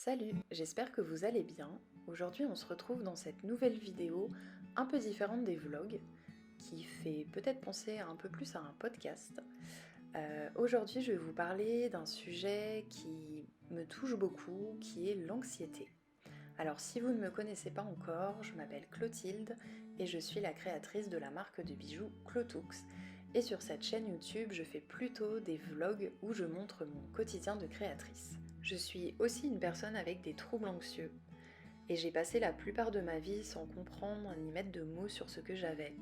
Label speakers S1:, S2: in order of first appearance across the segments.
S1: Salut, j'espère que vous allez bien. Aujourd'hui on se retrouve dans cette nouvelle vidéo un peu différente des vlogs, qui fait peut-être penser un peu plus à un podcast. Aujourd'hui je vais vous parler d'un sujet qui me touche beaucoup, qui est l'anxiété. Alors si vous ne me connaissez pas encore, je m'appelle Clotilde et je suis la créatrice de la marque de bijoux Clotux. Et sur cette chaîne YouTube, je fais plutôt des vlogs où je montre mon quotidien de créatrice. Je suis aussi une personne avec des troubles anxieux et j'ai passé la plupart de ma vie sans comprendre ni mettre de mots sur ce que j'avais.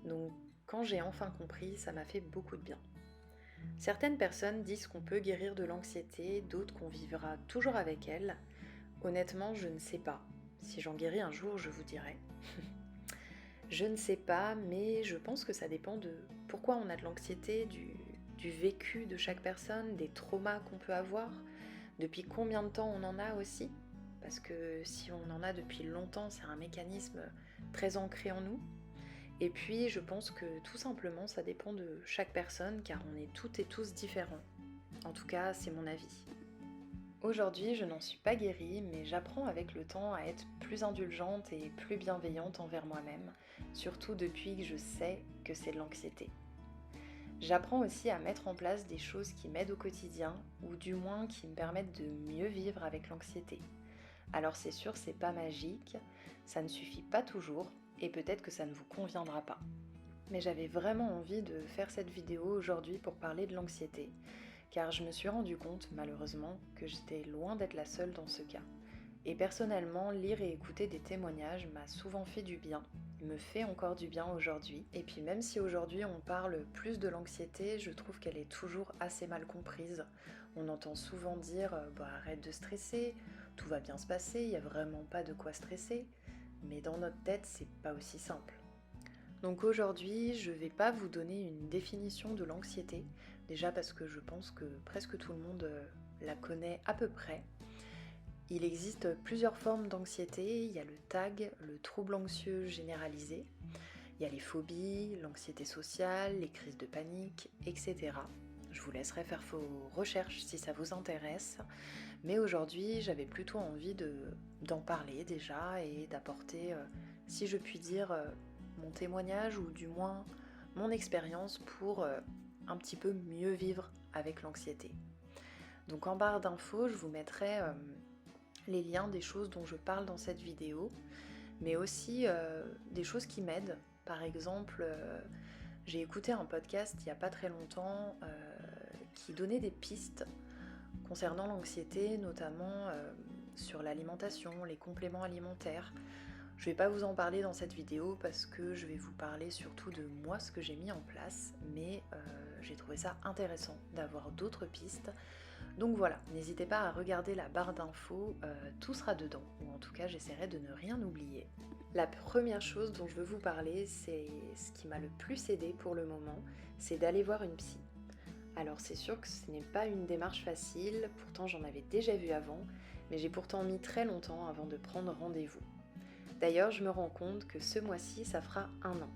S1: Donc quand j'ai enfin compris, ça m'a fait beaucoup de bien. Certaines personnes disent qu'on peut guérir de l'anxiété, d'autres qu'on vivra toujours avec elle. Honnêtement, je ne sais pas. Si j'en guéris un jour, je vous dirai. Je ne sais pas, mais je pense que ça dépend de pourquoi on a de l'anxiété, du vécu de chaque personne, des traumas qu'on peut avoir, depuis combien de temps on en a aussi. Parce que si on en a depuis longtemps, c'est un mécanisme très ancré en nous. Et puis je pense que tout simplement ça dépend de chaque personne car on est toutes et tous différents. En tout cas, c'est mon avis. Aujourd'hui, je n'en suis pas guérie, mais j'apprends avec le temps à être plus indulgente et plus bienveillante envers moi-même, surtout depuis que je sais que c'est de l'anxiété. J'apprends aussi à mettre en place des choses qui m'aident au quotidien, ou du moins qui me permettent de mieux vivre avec l'anxiété. Alors c'est sûr, c'est pas magique, ça ne suffit pas toujours, et peut-être que ça ne vous conviendra pas. Mais j'avais vraiment envie de faire cette vidéo aujourd'hui pour parler de l'anxiété, car je me suis rendu compte, malheureusement, que j'étais loin d'être la seule dans ce cas. Et personnellement, lire et écouter des témoignages m'a souvent fait du bien, me fait encore du bien aujourd'hui. Et puis même si aujourd'hui on parle plus de l'anxiété, je trouve qu'elle est toujours assez mal comprise. On entend souvent dire arrête de stresser, tout va bien se passer, il n'y a vraiment pas de quoi stresser. Mais dans notre tête, c'est pas aussi simple. Donc aujourd'hui, je ne vais pas vous donner une définition de l'anxiété, déjà parce que je pense que presque tout le monde la connaît à peu près. Il existe plusieurs formes d'anxiété, il y a le TAG, le trouble anxieux généralisé, il y a les phobies, l'anxiété sociale, les crises de panique, etc. Je vous laisserai faire vos recherches si ça vous intéresse, mais aujourd'hui j'avais plutôt envie d'en parler déjà et d'apporter, si je puis dire, mon témoignage ou du moins mon expérience pour un petit peu mieux vivre avec l'anxiété. Donc en barre d'infos, je vous mettrai les liens des choses dont je parle dans cette vidéo, mais aussi des choses qui m'aident. Par exemple, j'ai écouté un podcast il n'y a pas très longtemps qui donnait des pistes concernant l'anxiété, notamment sur l'alimentation, les compléments alimentaires. Je vais pas vous en parler dans cette vidéo parce que je vais vous parler surtout de moi, ce que j'ai mis en place, mais j'ai trouvé ça intéressant d'avoir d'autres pistes. Donc voilà, n'hésitez pas à regarder la barre d'infos, tout sera dedans, ou en tout cas j'essaierai de ne rien oublier. La première chose dont je veux vous parler, c'est ce qui m'a le plus aidé pour le moment, c'est d'aller voir une psy. Alors c'est sûr que ce n'est pas une démarche facile, pourtant j'en avais déjà vu avant, mais j'ai pourtant mis très longtemps avant de prendre rendez-vous. D'ailleurs, je me rends compte que ce mois-ci, ça fera 1 an.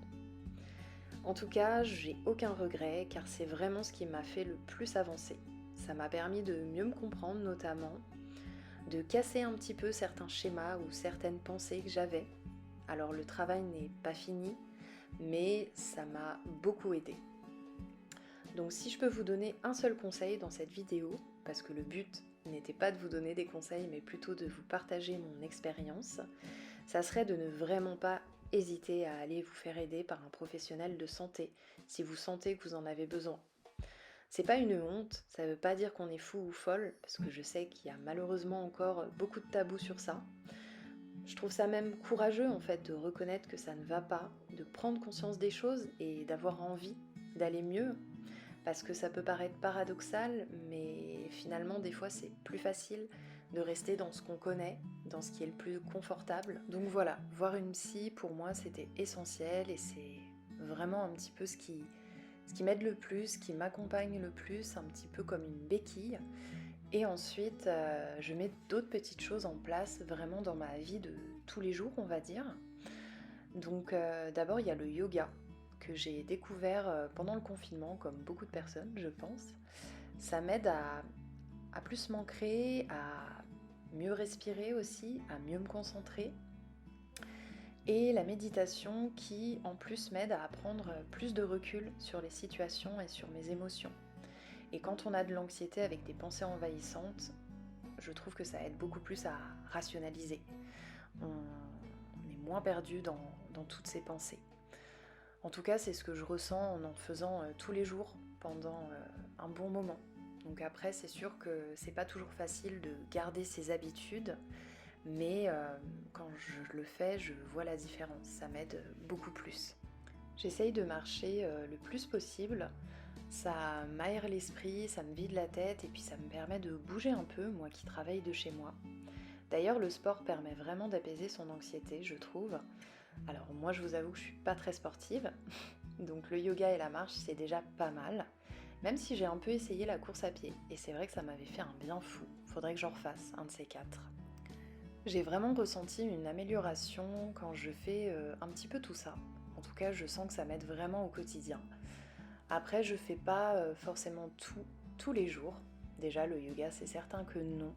S1: En tout cas, j'ai aucun regret car c'est vraiment ce qui m'a fait le plus avancer. Ça m'a permis de mieux me comprendre notamment, de casser un petit peu certains schémas ou certaines pensées que j'avais. Alors le travail n'est pas fini, mais ça m'a beaucoup aidé. Donc si je peux vous donner un seul conseil dans cette vidéo, parce que le but n'était pas de vous donner des conseils, mais plutôt de vous partager mon expérience, ça serait de ne vraiment pas hésiter à aller vous faire aider par un professionnel de santé si vous sentez que vous en avez besoin. C'est pas une honte, ça veut pas dire qu'on est fou ou folle, parce que je sais qu'il y a malheureusement encore beaucoup de tabous sur ça. Je trouve ça même courageux en fait de reconnaître que ça ne va pas, de prendre conscience des choses et d'avoir envie d'aller mieux. Parce que ça peut paraître paradoxal, mais finalement des fois c'est plus facile de rester dans ce qu'on connaît, dans ce qui est le plus confortable. Donc voilà, voir une psy pour moi c'était essentiel et c'est vraiment un petit peu ce qui m'aide le plus, ce qui m'accompagne le plus, un petit peu comme une béquille. Et ensuite je mets d'autres petites choses en place vraiment dans ma vie de tous les jours on va dire. Donc d'abord il y a le yoga que j'ai découvert pendant le confinement, comme beaucoup de personnes, je pense. Ça m'aide à plus m'ancrer, mieux respirer aussi, à mieux me concentrer. Et la méditation qui en plus m'aide à prendre plus de recul sur les situations et sur mes émotions. Et quand on a de l'anxiété avec des pensées envahissantes, je trouve que ça aide beaucoup plus à rationaliser. On est moins perdu dans toutes ces pensées. En tout cas, c'est ce que je ressens en faisant tous les jours pendant un bon moment. Donc après, c'est sûr que c'est pas toujours facile de garder ses habitudes, mais quand je le fais, je vois la différence, ça m'aide beaucoup plus. J'essaye de marcher le plus possible, ça m'aère l'esprit, ça me vide la tête et puis ça me permet de bouger un peu, moi qui travaille de chez moi. D'ailleurs, le sport permet vraiment d'apaiser son anxiété, je trouve. Alors moi, je vous avoue que je suis pas très sportive, donc le yoga et la marche, c'est déjà pas mal. Même si j'ai un peu essayé la course à pied, et c'est vrai que ça m'avait fait un bien fou. Faudrait que j'en refasse, un de ces quatre. J'ai vraiment ressenti une amélioration quand je fais un petit peu tout ça. En tout cas, je sens que ça m'aide vraiment au quotidien. Après, je fais pas forcément tout, tous les jours. Déjà, le yoga, c'est certain que non.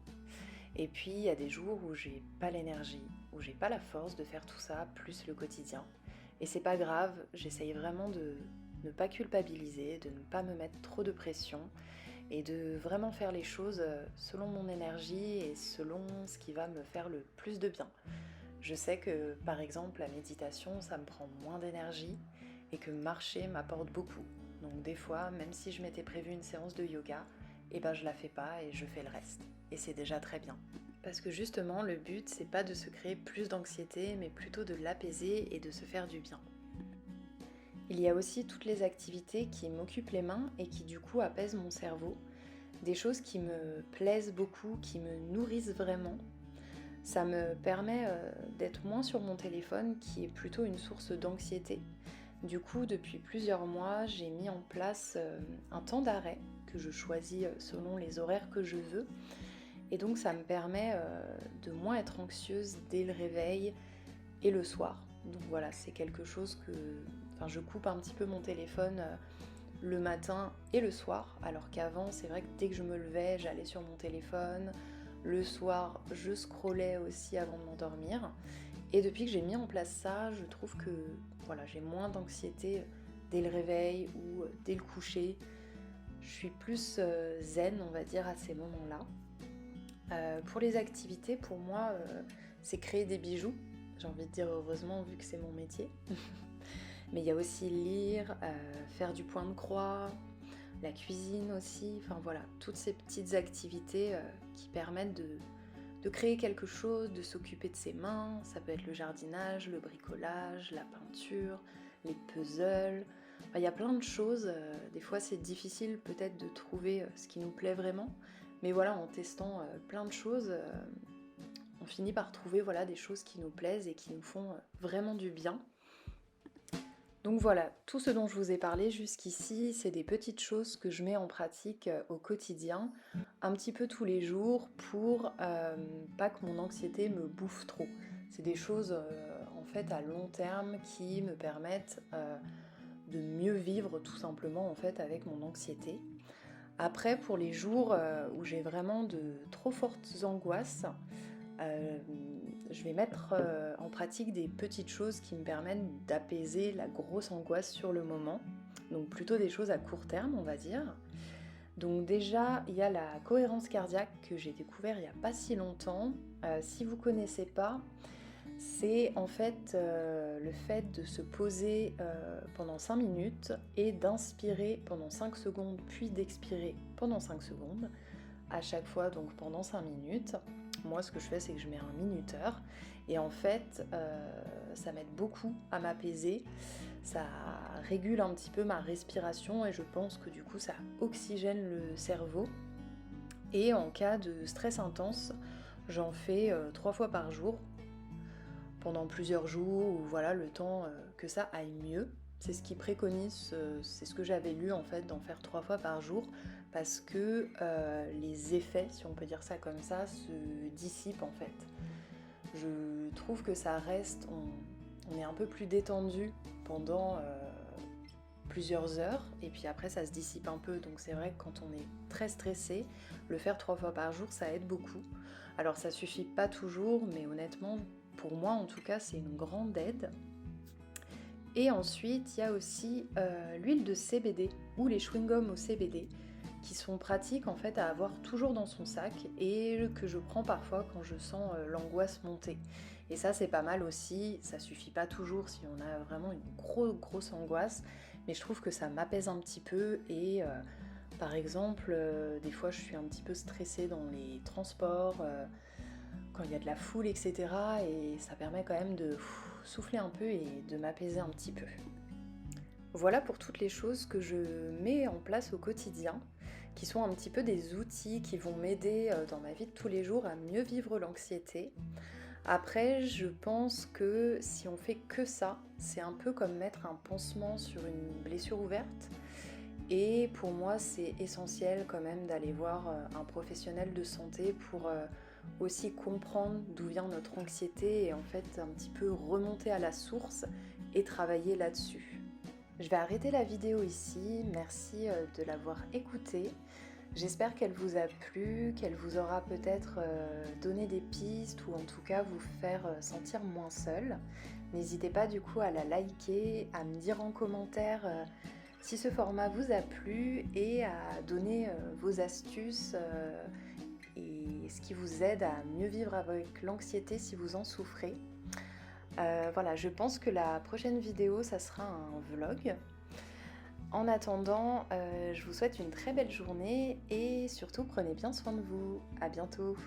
S1: Et puis, il y a des jours où j'ai pas l'énergie, où j'ai pas la force de faire tout ça, plus le quotidien. Et c'est pas grave, j'essaye vraiment de ne pas culpabiliser, de ne pas me mettre trop de pression et de vraiment faire les choses selon mon énergie et selon ce qui va me faire le plus de bien. Je sais que par exemple la méditation ça me prend moins d'énergie et que marcher m'apporte beaucoup. Donc des fois, même si je m'étais prévu une séance de yoga, et ben je la fais pas et je fais le reste. Et c'est déjà très bien. Parce que justement le but c'est pas de se créer plus d'anxiété mais plutôt de l'apaiser et de se faire du bien. Il y a aussi toutes les activités qui m'occupent les mains et qui du coup apaisent mon cerveau. Des choses qui me plaisent beaucoup, qui me nourrissent vraiment. Ça me permet d'être moins sur mon téléphone qui est plutôt une source d'anxiété. Du coup, depuis plusieurs mois, j'ai mis en place un temps d'arrêt que je choisis selon les horaires que je veux. Et donc ça me permet de moins être anxieuse dès le réveil et le soir. Donc voilà, c'est quelque chose que... Enfin, je coupe un petit peu mon téléphone le matin et le soir, alors qu'avant, c'est vrai que dès que je me levais, j'allais sur mon téléphone. Le soir, je scrollais aussi avant de m'endormir. Et depuis que j'ai mis en place ça, je trouve que voilà, j'ai moins d'anxiété dès le réveil ou dès le coucher. Je suis plus zen, on va dire, à ces moments-là. Pour les activités, pour moi, c'est créer des bijoux. J'ai envie de dire heureusement vu que c'est mon métier. Mais il y a aussi lire, faire du point de croix, la cuisine aussi, enfin voilà, toutes ces petites activités qui permettent de créer quelque chose, de s'occuper de ses mains. Ça peut être le jardinage, le bricolage, la peinture, les puzzles. Enfin, il y a plein de choses. Des fois c'est difficile peut-être de trouver ce qui nous plaît vraiment. Mais voilà, en testant plein de choses, on finit par trouver voilà, des choses qui nous plaisent et qui nous font vraiment du bien. Donc voilà, tout ce dont je vous ai parlé jusqu'ici, c'est des petites choses que je mets en pratique au quotidien, un petit peu tous les jours, pour pas que mon anxiété me bouffe trop. C'est des choses en fait à long terme qui me permettent de mieux vivre tout simplement en fait avec mon anxiété. Après, pour les jours où j'ai vraiment de trop fortes angoisses, je vais mettre en pratique des petites choses qui me permettent d'apaiser la grosse angoisse sur le moment. Donc plutôt des choses à court terme, on va dire. Donc déjà, il y a la cohérence cardiaque que j'ai découvert il n'y a pas si longtemps. Si vous ne connaissez pas, c'est en fait le fait de se poser pendant 5 minutes et d'inspirer pendant 5 secondes, puis d'expirer pendant 5 secondes, à chaque fois donc pendant 5 minutes. Moi ce que je fais c'est que je mets un minuteur et en fait ça m'aide beaucoup à m'apaiser, ça régule un petit peu ma respiration et je pense que du coup ça oxygène le cerveau. Et en cas de stress intense, j'en fais 3 fois par jour pendant plusieurs jours ou voilà le temps que ça aille mieux. C'est ce qu'ils préconisent, c'est ce que j'avais lu en fait, d'en faire 3 fois par jour parce que les effets, si on peut dire ça comme ça, se dissipent en fait. Je trouve que ça reste, on est un peu plus détendu pendant plusieurs heures et puis après ça se dissipe un peu, donc c'est vrai que quand on est très stressé, le faire 3 fois par jour ça aide beaucoup. Alors ça suffit pas toujours, mais honnêtement, pour moi en tout cas, c'est une grande aide. Et ensuite, il y a aussi l'huile de CBD ou les chewing-gums au CBD qui sont pratiques en fait à avoir toujours dans son sac et que je prends parfois quand je sens l'angoisse monter. Et ça c'est pas mal aussi, ça suffit pas toujours si on a vraiment une grosse angoisse, mais je trouve que ça m'apaise un petit peu et par exemple des fois je suis un petit peu stressée dans les transports, quand il y a de la foule etc. et ça permet quand même de souffler un peu et de m'apaiser un petit peu. Voilà pour toutes les choses que je mets en place au quotidien, qui sont un petit peu des outils qui vont m'aider dans ma vie de tous les jours à mieux vivre l'anxiété. Après, je pense que si on fait que ça, c'est un peu comme mettre un pansement sur une blessure ouverte. Et pour moi, c'est essentiel quand même d'aller voir un professionnel de santé pour aussi comprendre d'où vient notre anxiété et en fait un petit peu remonter à la source et travailler là-dessus. Je vais arrêter la vidéo ici, merci de l'avoir écoutée. J'espère qu'elle vous a plu, qu'elle vous aura peut-être donné des pistes ou en tout cas vous faire sentir moins seul. N'hésitez pas du coup à la liker, à me dire en commentaire si ce format vous a plu et à donner vos astuces et ce qui vous aide à mieux vivre avec l'anxiété si vous en souffrez. Voilà, je pense que la prochaine vidéo, ça sera un vlog. En attendant, je vous souhaite une très belle journée et surtout prenez bien soin de vous. À bientôt.